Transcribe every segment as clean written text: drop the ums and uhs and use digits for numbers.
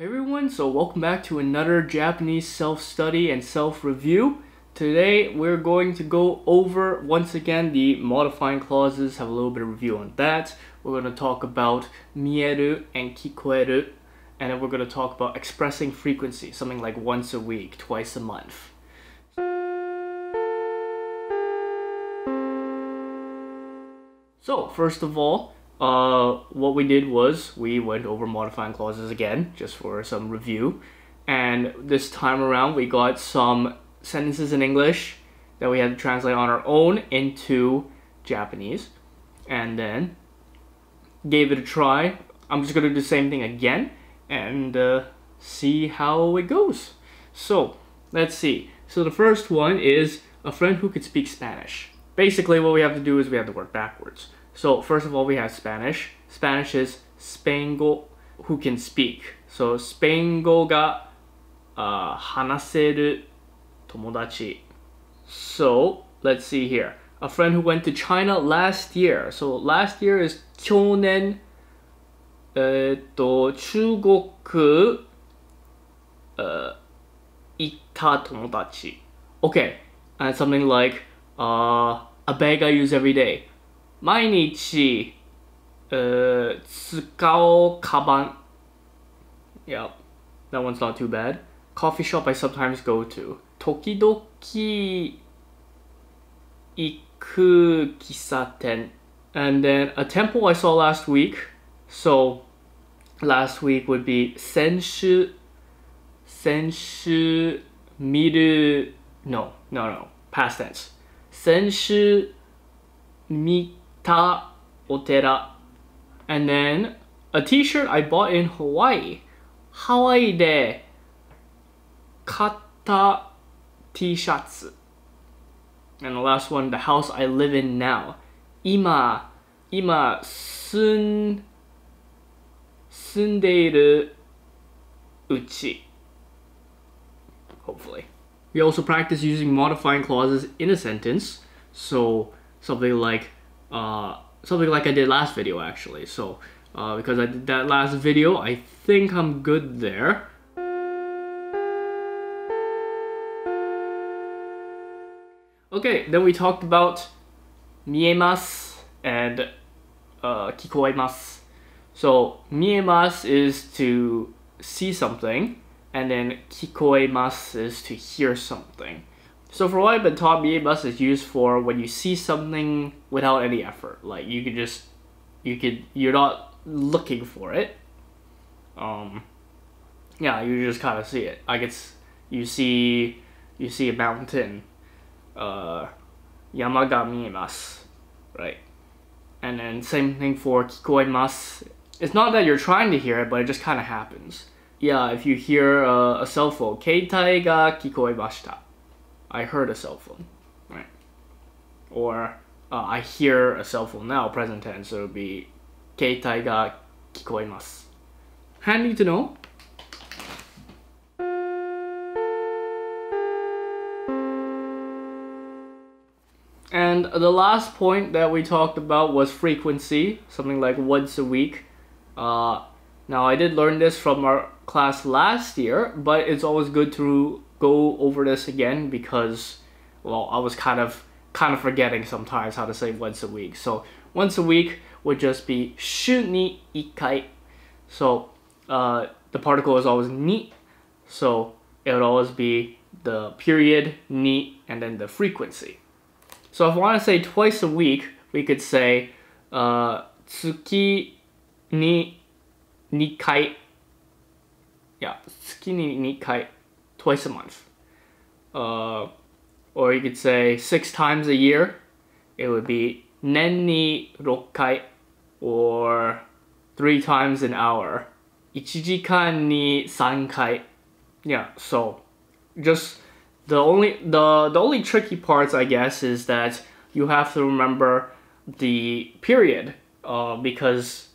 Hey everyone, so welcome back to another Japanese self-study and self-review. Today we're going to go over, once again, the modifying clauses, have a little bit of review on that. We're going to talk about 見える and 聞こえる, and then we're going to talk about expressing frequency, something like once a week, twice a month. So, first of all, what we did was we went over modifying clauses again, just for some review. And this time around, we got some sentences in English that we had to translate on our own into Japanese. And then gave it a try. I'm just going to do the same thing again and see how it goes. So, let's see. So the first one is a friend who could speak Spanish. Basically, what we have to do is we have to work backwards. So first of all, we have Spanish. Spanish is Spaingo, who can speak. So Spaingo ga hanaseru tomodachi. So let's see here. A friend who went to China last year. So last year is 去年中国行った友達. Okay, and something like a bag I use every day. 毎日使うカバン. Yep, that one's not too bad. Coffee shop I sometimes go to. 時々行く喫茶店. And then a temple I saw last week. So last week would be 先週見る no, past tense. 先週見たお寺. And then a t-shirt I bought in Hawaii. Hawaii で買った t-shirts. And the last one, the house I live in now. 今住んでいるうち. Hopefully. We also practice using modifying clauses in a sentence. So something like I did last video actually. So because I did that last video, I think I'm good there. Okay, then we talked about 見えます and 聞こえます. So 見えます is to see something, and then 聞こえます is to hear something. So for what I've been taught, 見えます is used for when you see something without any effort. Like you're not looking for it. Yeah, you just kind of see it. I guess you see a mountain. 山が見えます, right? And then same thing for 聞こえます. It's not that you're trying to hear it, but it just kind of happens. Yeah, if you hear a cell phone, 携帯が聞こえました. I heard a cell phone, right? Or I hear a cell phone now, present tense, so it would be 携帯が聞こえます. Handy to know. And the last point that we talked about was frequency, something like once a week. Now I did learn this from our class last year, but it's always good to go over this again because, well, I was kind of forgetting sometimes how to say once a week. So once a week would just be 週に1回. So the particle is always に, so it would always be the period に and then the frequency. So if I want to say twice a week, we could say 月に2回. Yeah, 月に2回. Twice a month. Or you could say 6 times a year. It would be 年に6回. Or 3 times an hour. 1時間に3回. Yeah, so just the only tricky parts, I guess, is that you have to remember the period. Because,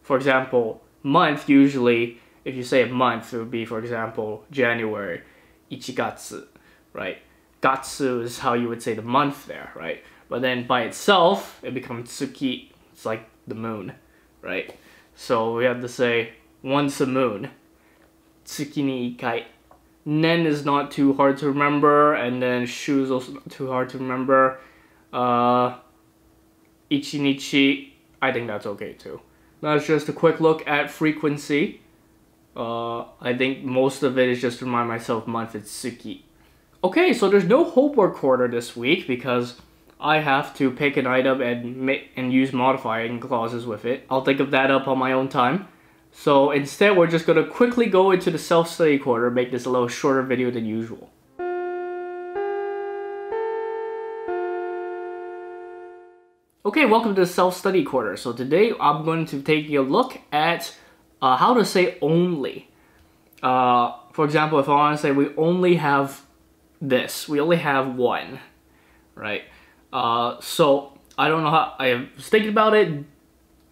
for example, month, usually, if you say a month, it would be, for example, January. 1月, right? Gatsu is how you would say the month there, right? But then by itself, it becomes tsuki. It's like the moon, right? So we have to say once a moon. 月に1回. Nen is not too hard to remember, and then shu is also not too hard to remember. Ichinichi, I think that's okay too. That's just a quick look at frequency. I think most of it is just to remind myself month it's Tsuki. Okay, so there's no homework quarter this week because I have to pick an item and use modifying clauses with it. I'll think of that up on my own time. So instead, we're just going to quickly go into the self-study quarter, make this a little shorter video than usual. Okay, welcome to the self-study quarter. So today, I'm going to take a look at how to say only. For example, if I want to say we only have this, we only have one, right? So I don't know how, I was thinking about it,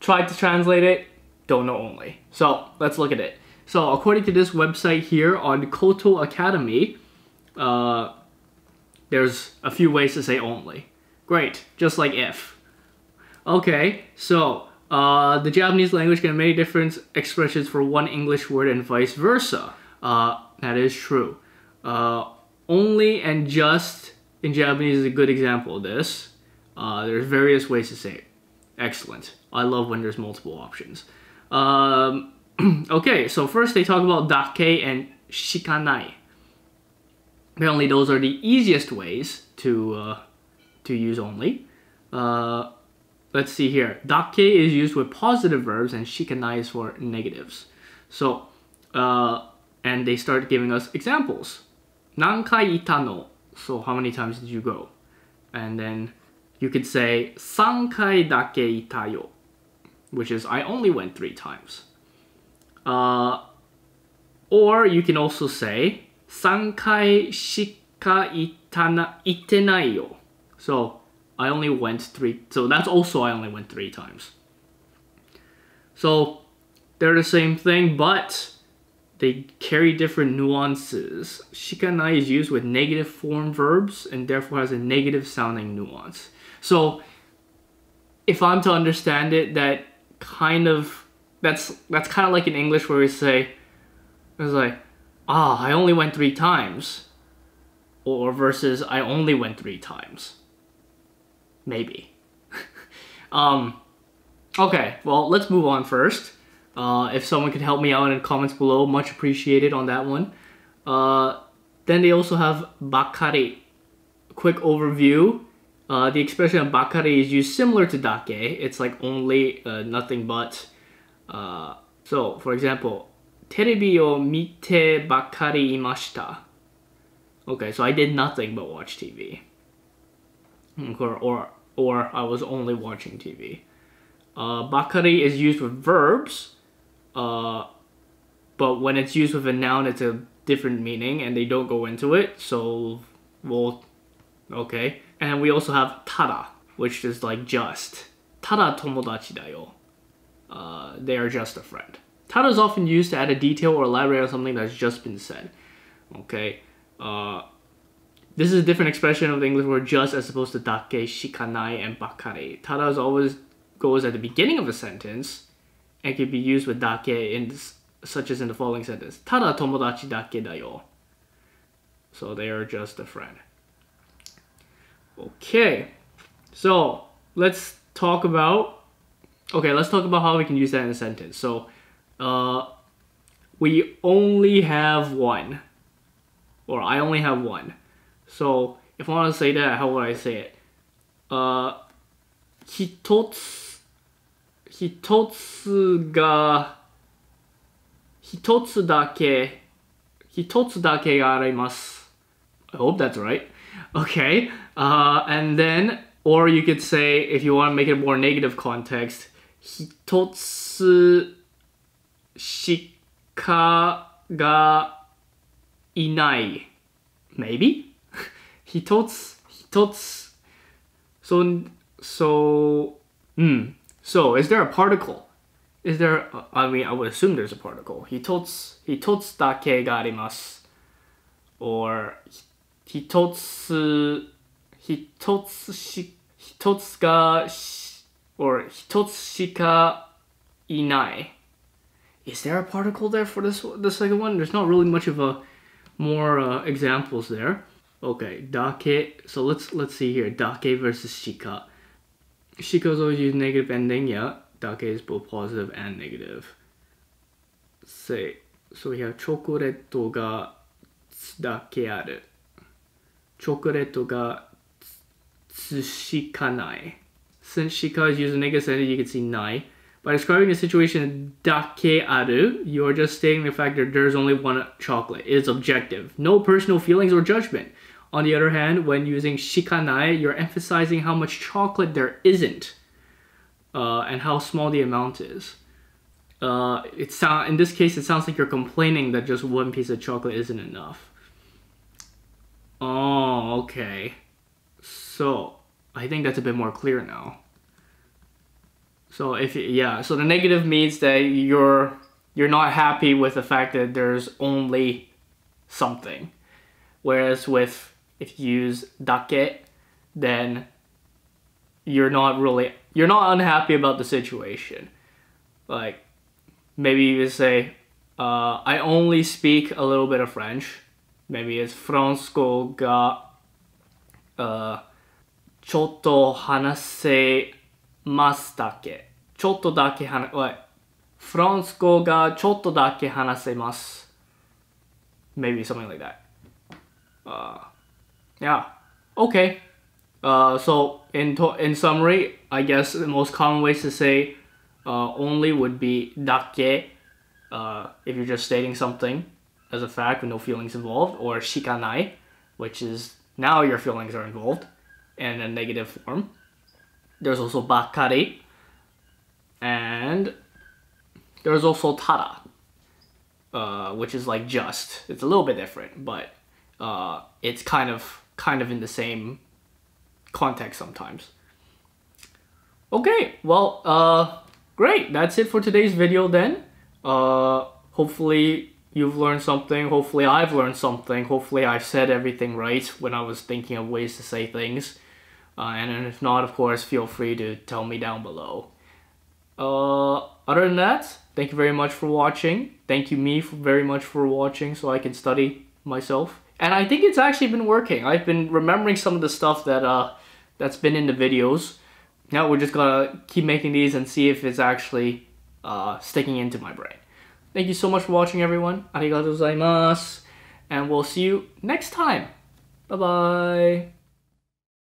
tried to translate it, don't know only. So let's look at it. So according to this website here on Koto Academy, there's a few ways to say only. Great, just like if. Okay, so the Japanese language can have many different expressions for one English word and vice versa. That is true. Only and just in Japanese is a good example of this. There's various ways to say it. Excellent. I love when there's multiple options. Okay, so first they talk about dake and shikanai. Apparently those are the easiest ways to use only. Let's see here. Dake is used with positive verbs and shikanai is for negatives. So, and they start giving us examples. Nankai itano? So how many times did you go? And then you could say 3回だけいたよ, which is I only went 3 times. Or you can also say 3回しか行ってないよ. So I only went 3. So that's also I only went 3 times. So they're the same thing, but they carry different nuances. Shikanai is used with negative form verbs and therefore has a negative sounding nuance. So if I'm to understand it, that kind of that's kind of like in English where we say it's like, I only went 3 times, or versus I only went 3 times. Maybe. Okay, well, let's move on first. If someone could help me out in the comments below, much appreciated on that one. Then they also have bakari. Quick overview. The expression of bakari is used similar to dake. It's like only, nothing but. So, for example, テレビを見てばかりいました. Okay, so I did nothing but watch TV. Or I was only watching TV. Bakari is used with verbs, but when it's used with a noun, it's a different meaning, and they don't go into it, so, well, okay. And we also have tada, which is like just. Tada tomodachi da yo. They are just a friend. Tada is often used to add a detail or elaborate on something that's just been said. Okay. This is a different expression of the English word just as opposed to dake, shikanai, and bakari. Tada is always goes at the beginning of a sentence and can be used with dake such as in the following sentence. Tada tomodachi dake da yo. So they are just a friend. Okay. So let's talk about how we can use that in a sentence. So we only have one. Or I only have one. So if I want to say that, how would I say it? 一つだけがあります. I hope that's right. Okay. And then, or you could say, if you want to make it a more negative context, 一つしかがいない. Maybe? 一つ. So, is there a particle? Is there, I mean, I would assume there's a particle. 一つだけがあります. Or, 一つが, or 一つしかいない. Is there a particle there for the second one? There's not really much of a more examples there. Okay, dake. So let's see here. Dake versus shika. Shika is always use negative ending. Yeah, dake is both positive and negative. Say. So we have チョコレートがだけある。チョコレートがつしかない. Since shika is using negative ending, you can see nai. By describing the situation dake aru, you are just stating the fact that there's only one chocolate. It is objective. No personal feelings or judgment. On the other hand, when using shikanai, you're emphasizing how much chocolate there isn't and how small the amount is. In this case, it sounds like you're complaining that just one piece of chocolate isn't enough. Oh, okay. So, I think that's a bit more clear now. So so the negative means that you're not happy with the fact that there's only something. Whereas if you use dake, then you're not unhappy about the situation. Like maybe you say, I only speak a little bit of French. Maybe it's フランス語がちょっと話せますだけ。ちょっとだけフランス語がちょっとだけ話せます。Maybe something like that. Yeah. Okay. So in summary, I guess the most common ways to say only would be dake if you're just stating something as a fact with no feelings involved, or shikanai, which is now your feelings are involved in a negative form. There's also bakari, and there's also tada, which is like just. It's a little bit different, but it's kind of in the same context sometimes. Okay, well, great. That's it for today's video then. Hopefully you've learned something. Hopefully I've learned something. Hopefully I've said everything right when I was thinking of ways to say things. And if not, of course, feel free to tell me down below. Other than that, thank you very much for watching. Thank you very much for watching so I can study myself. And I think it's actually been working. I've been remembering some of the stuff that that's been in the videos. Now we're just gonna keep making these and see if it's actually sticking into my brain. Thank you so much for watching, everyone. Arigatou gozaimasu. And we'll see you next time. Bye-bye.